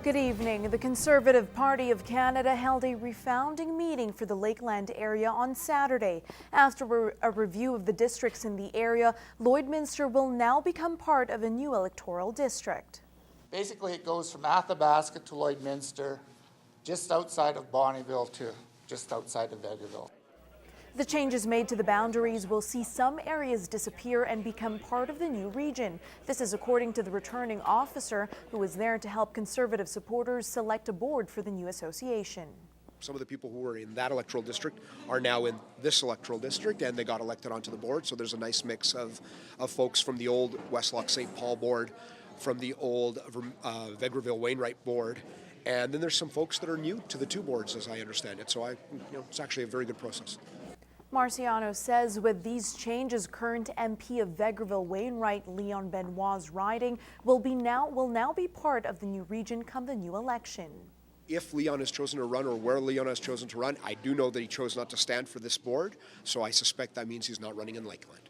Good evening. The Conservative Party of Canada held a refounding meeting for the Lakeland area on Saturday. After a review of the districts in the area, Lloydminster will now become part of a new electoral district. Basically, it goes from Athabasca to Lloydminster, just outside of Bonnyville to just outside of Vegreville. The changes made to the boundaries will see some areas disappear and become part of the new region. This is according to the returning officer, who was there to help Conservative supporters select a board for the new association. Some of the people who were in that electoral district are now in this electoral district, and they got elected onto the board. So there's a nice mix of folks from the old Westlock St. Paul board, from the old Vegreville Wainwright board, and then there's some folks that are new to the two boards, as I understand it. So it's actually a very good process. Marciano says with these changes, current MP of Vegreville Wainwright, Leon Benoit's riding, will now be part of the new region come the new election. If Leon has chosen to run, or where Leon has chosen to run, I do know that he chose not to stand for this board, so I suspect that means he's not running in Lakeland.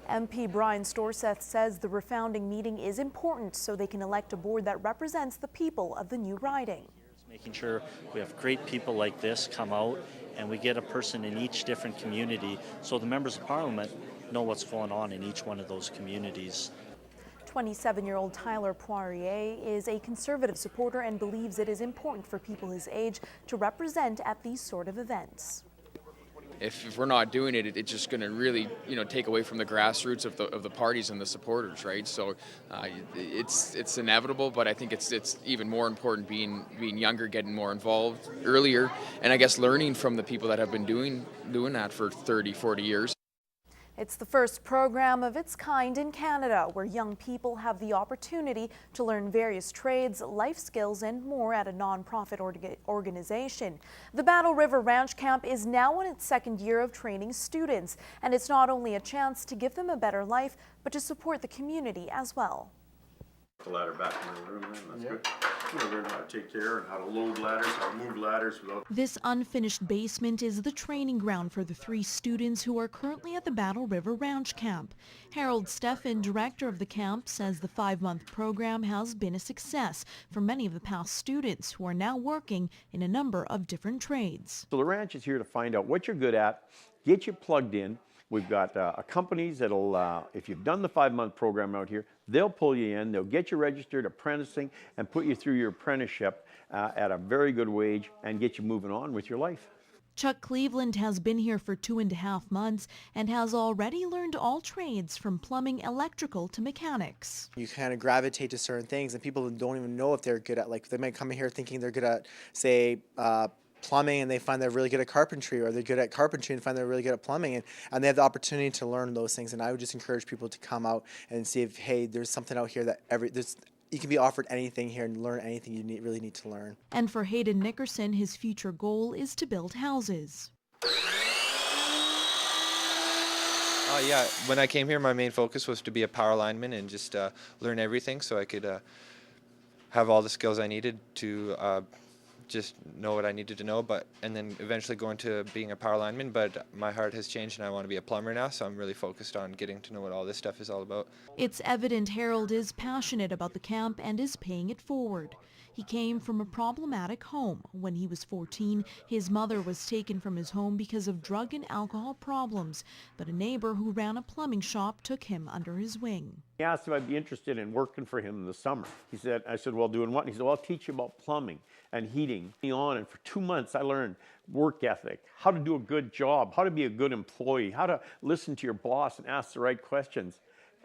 MP Brian Storseth says the refounding meeting is important so they can elect a board that represents the people of the new riding. Making sure we have great people like this come out and we get a person in each different community so the members of Parliament know what's going on in each one of those communities. 27-year-old Tyler Poirier is a Conservative supporter and believes it is important for people his age to represent at these sort of events. If we're not doing it, it's just going to really, take away from the grassroots of the parties and the supporters, right? So it's inevitable, but I think it's even more important being younger, getting more involved earlier, and I guess learning from the people that have been doing that for 30, 40 years. It's the first program of its kind in Canada where young people have the opportunity to learn various trades, life skills, and more at a non-profit organization. The Battle River Ranch Camp is now in its second year of training students, and it's not only a chance to give them a better life, but to support the community as well. The ladder back in the room, then that's good. You learn how to take care and how to load ladders, how to move ladders without. This unfinished basement is the training ground for the 3 students who are currently at the Battle River Ranch Camp. Harold Steffen, director of the camp, says the 5-month program has been a success for many of the past students who are now working in a number of different trades. So the ranch is here to find out what you're good at, get you plugged in. We've got companies that'll, if you've done the 5-month program out here, they'll pull you in, they'll get you registered, apprenticing, and put you through your apprenticeship at a very good wage and get you moving on with your life. Chuck Cleveland has been here for 2.5 months and has already learned all trades from plumbing, electrical to mechanics. You kind of gravitate to certain things and people don't even know if they're good at, like they might come in here thinking they're good at, say, plumbing, and they find they're really good at carpentry, or they're good at carpentry and find they're really good at plumbing, and they have the opportunity to learn those things. And I would just encourage people to come out and see if, hey, there's something out here that you can be offered anything here and learn anything you really need to learn. And for Hayden Nickerson, his future goal is to build houses. Yeah, when I came here, my main focus was to be a power lineman and just learn everything so I could have all the skills I needed to just know what I needed to know, and then eventually go into being a power lineman. But my heart has changed and I want to be a plumber now, so I'm really focused on getting to know what all this stuff is all about. It's evident Harold is passionate about the camp and is paying it forward. He came from a problematic home. When he was 14, his mother was taken from his home because of drug and alcohol problems, but a neighbor who ran a plumbing shop took him under his wing. He asked if I'd be interested in working for him in the summer. I said, well, doing what? And he said, well, I'll teach you about plumbing and heating. And for 2 months, I learned work ethic, how to do a good job, how to be a good employee, how to listen to your boss and ask the right questions.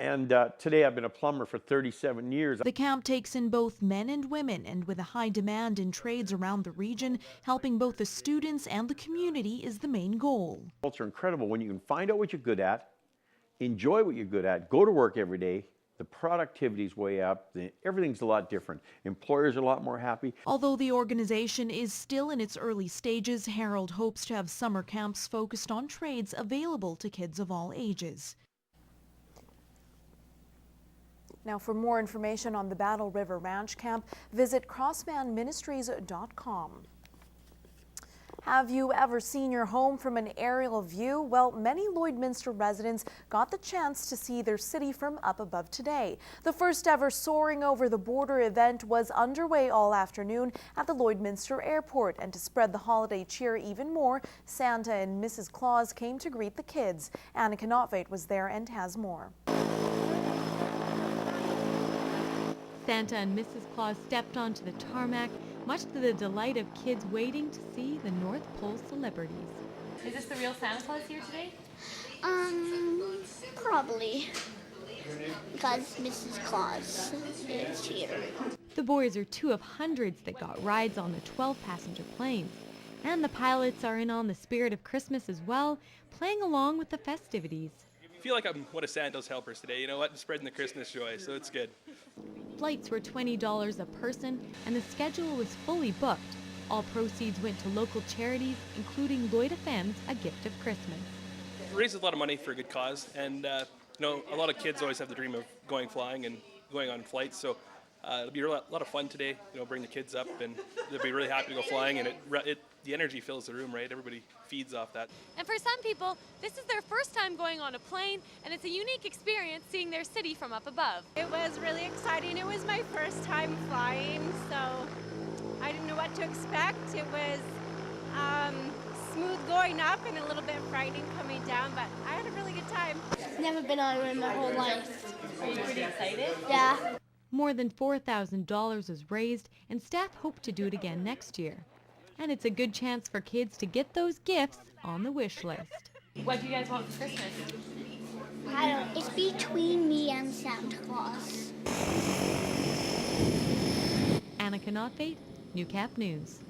And today I've been a plumber for 37 years. The camp takes in both men and women, and with a high demand in trades around the region, helping both the students and the community is the main goal. It's incredible when you can find out what you're good at, enjoy what you're good at, go to work every day. The productivity's way up, everything's a lot different. Employers are a lot more happy. Although the organization is still in its early stages, Harold hopes to have summer camps focused on trades available to kids of all ages. Now, for more information on the Battle River Ranch Camp, visit crossmanministries.com. Have you ever seen your home from an aerial view? Well, many Lloydminster residents got the chance to see their city from up above today. The first ever Soaring Over the Border event was underway all afternoon at the Lloydminster Airport, and to spread the holiday cheer even more, Santa and Mrs. Claus came to greet the kids. Annika Notveit was there and has more. Santa and Mrs. Claus stepped onto the tarmac, much to the delight of kids waiting to see the North Pole celebrities. Is this the real Santa Claus here today? Probably. Because Mrs. Claus is here. The boys are two of hundreds that got rides on the 12-passenger planes. And the pilots are in on the spirit of Christmas as well, playing along with the festivities. I feel like I'm one of Santa's helpers today, you know what? Spreading the Christmas joy, so it's good. Flights were $20 a person, and the schedule was fully booked. All proceeds went to local charities, including Lloyd FM's A Gift of Christmas. It raises a lot of money for a good cause, and you know, a lot of kids always have the dream of going flying and going on flights, so it'll be a lot of fun today. You know, bring the kids up, and they'll be really happy to go flying, and the energy fills the room, right? Everybody feeds off that. And for some people, this is their first time going on a plane, and it's a unique experience seeing their city from up above. It was really exciting. It was my first time flying, so I didn't know what to expect. It was smooth going up and a little bit frightening coming down, but I had a really good time. Never been on one in my whole life. Are you pretty excited? Yeah. More than $4,000 was raised, and staff hope to do it again next year. And it's a good chance for kids to get those gifts on the wish list. What do you guys want for Christmas? I don't. It's between me and Santa Claus. Annika Notveit, Newcap News.